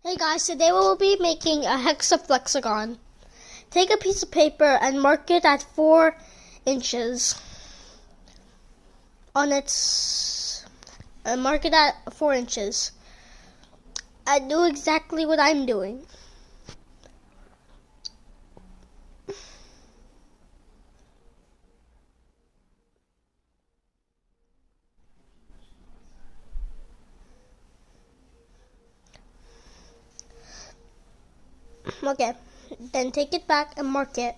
Hey guys, today we will be making a hexaflexagon. Take a piece of paper and mark it at 4 inches on its, mark it at 4 inches. And do exactly what I'm doing. Okay, then take it back and mark it.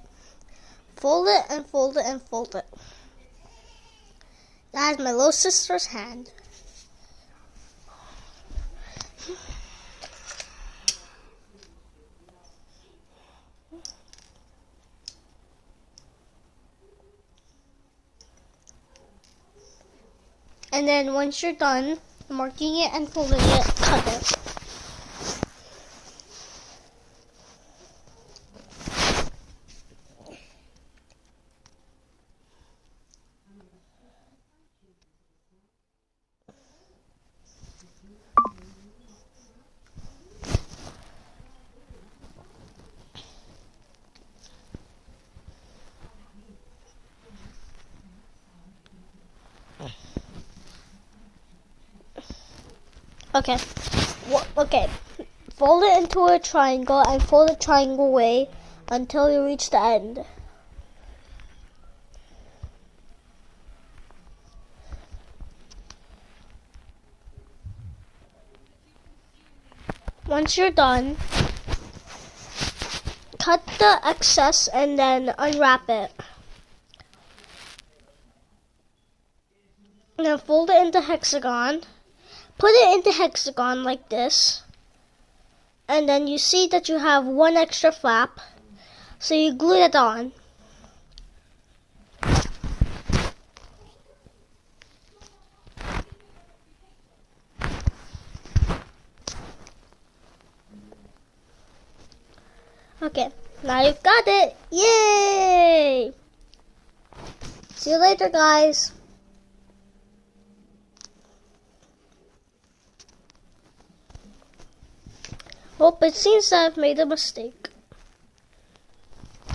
Fold it and fold it and fold it. That is my little sister's hand. And then once you're done marking it and folding it, cut it. Okay, fold it into a triangle and fold the triangle away until you reach the end. Once you're done, cut the excess and then unwrap it. Now fold it into hexagon. Put it into hexagon like this. And then you see that you have one extra flap. So you glue it on. Okay, now you've got it. Yay! See you later, guys. Oh, it seems that I've made a mistake.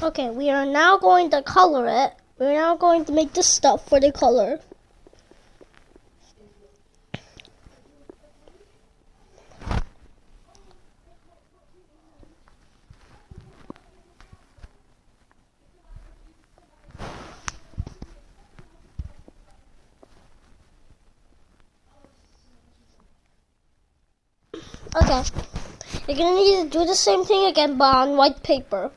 Okay, we are now going to color it. We're now going to make the stuff for the color. Okay. You're going to need to do the same thing again, but on white paper.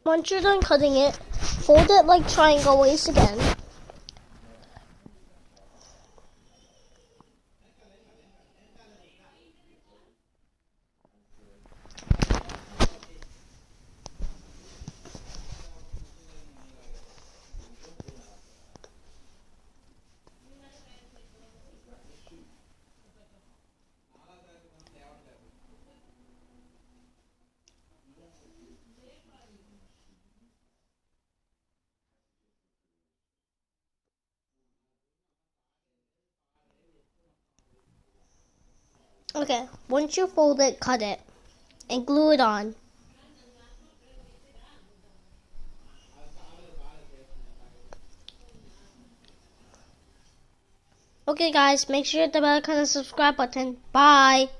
Once you're done cutting it, fold it like triangle ways again. Okay, once you fold it, cut it, and glue it on. Okay guys, make sure to hit the bell and subscribe button. Bye!